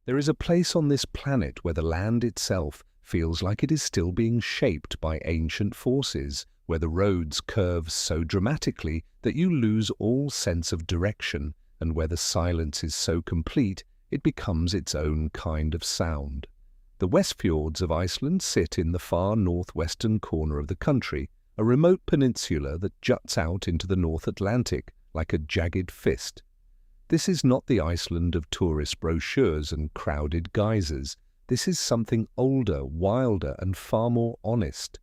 There is a place on this planet where the land itself feels like it is still being shaped by ancient forces, where the roads curve so dramatically that you lose all sense of direction, and where the silence is so complete it becomes its own kind of sound. The Westfjords of Iceland sit in the far northwestern corner of the country, a remote peninsula that juts out into the North Atlantic like a jagged fist. This is not the Iceland of tourist brochures and crowded geysers. This is something older, wilder, and far more honest.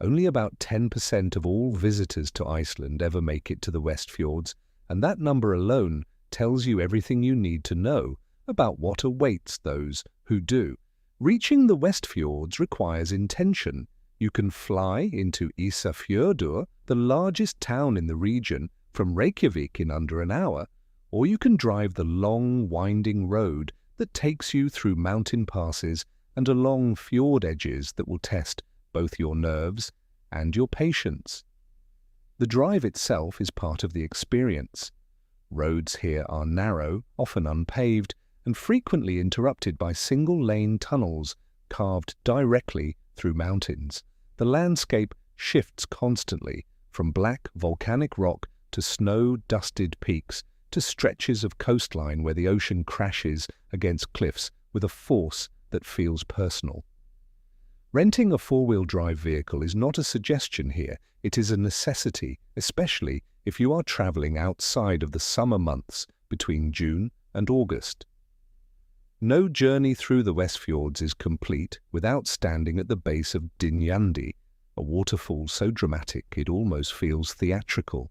Only about 10% of all visitors to Iceland ever make it to the Westfjords, and that number alone tells you everything you need to know about what awaits those who do. Reaching the Westfjords requires intention. You can fly into Ísafjörður, the largest town in the region, from Reykjavik in under an hour, or you can drive the long, winding road that takes you through mountain passes and along fjord edges that will test both your nerves and your patience. The drive itself is part of the experience. Roads here are narrow, often unpaved, and frequently interrupted by single-lane tunnels carved directly through mountains. The landscape shifts constantly, from black volcanic rock to snow-dusted peaks to stretches of coastline where the ocean crashes against cliffs with a force that feels personal. Renting a four-wheel drive vehicle is not a suggestion here, it is a necessity, especially if you are traveling outside of the summer months between June and August. No journey through the Westfjords is complete without standing at the base of Dynjandi, a waterfall so dramatic it almost feels theatrical.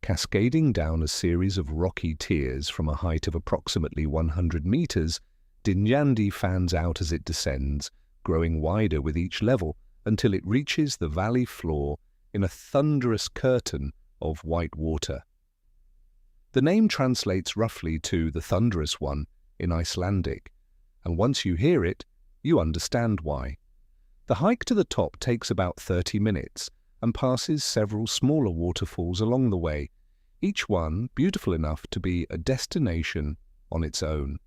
Cascading down a series of rocky tiers from a height of approximately 100 meters, Dynjandi fans out as it descends, growing wider with each level until it reaches the valley floor in a thunderous curtain of white water. The name translates roughly to the thunderous one in Icelandic, and once you hear it, you understand why. The hike to the top takes about 30 minutes and passes several smaller waterfalls along the way, each one beautiful enough to be a destination on its own.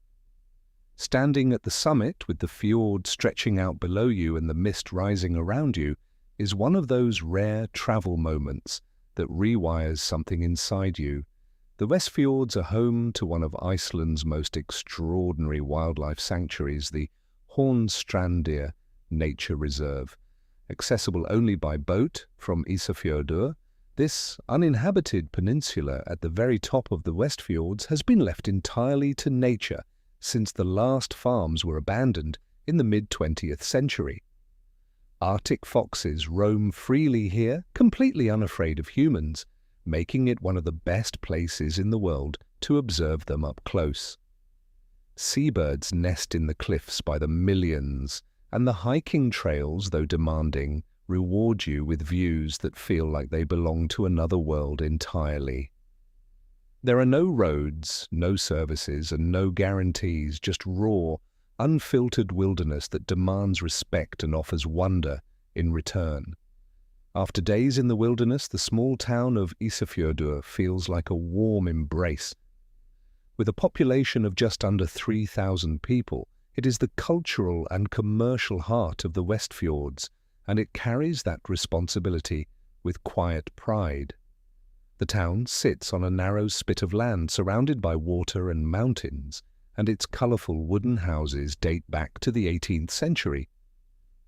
Standing at the summit with the fjord stretching out below you and the mist rising around you is one of those rare travel moments that rewires something inside you. The Westfjords are home to one of Iceland's most extraordinary wildlife sanctuaries, the Hornstrandir Nature Reserve. Accessible only by boat from Ísafjörður, this uninhabited peninsula at the very top of the Westfjords has been left entirely to nature since the last farms were abandoned in the mid-20th century. Arctic foxes roam freely here, completely unafraid of humans, making it one of the best places in the world to observe them up close. Seabirds nest in the cliffs by the millions, and the hiking trails, though demanding, reward you with views that feel like they belong to another world entirely. There are no roads, no services, and no guarantees, just raw, unfiltered wilderness that demands respect and offers wonder in return. After days in the wilderness, the small town of Isafjördur feels like a warm embrace. With a population of just under 3,000 people, it is the cultural and commercial heart of the Westfjords, and it carries that responsibility with quiet pride. The town sits on a narrow spit of land surrounded by water and mountains, and its colourful wooden houses date back to the 18th century.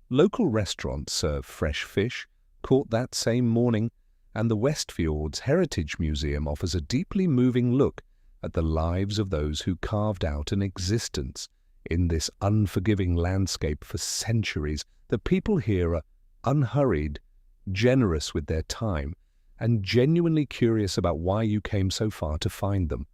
Local restaurants serve fresh fish, caught that same morning, and the Westfjords Heritage Museum offers a deeply moving look at the lives of those who carved out an existence in this unforgiving landscape for centuries. The people here are unhurried, generous with their time, and genuinely curious about why you came so far to find them.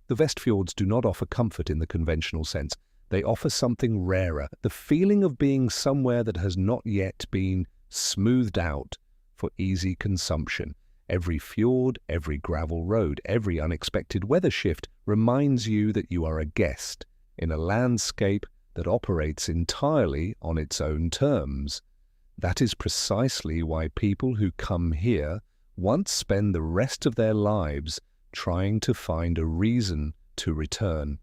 The Westfjords do not offer comfort in the conventional sense. They offer something rarer, the feeling of being somewhere that has not yet been smoothed out for easy consumption. Every fjord, every gravel road, every unexpected weather shift reminds you that you are a guest in a landscape that operates entirely on its own terms. That is precisely why people who come here once spend the rest of their lives trying to find a reason to return.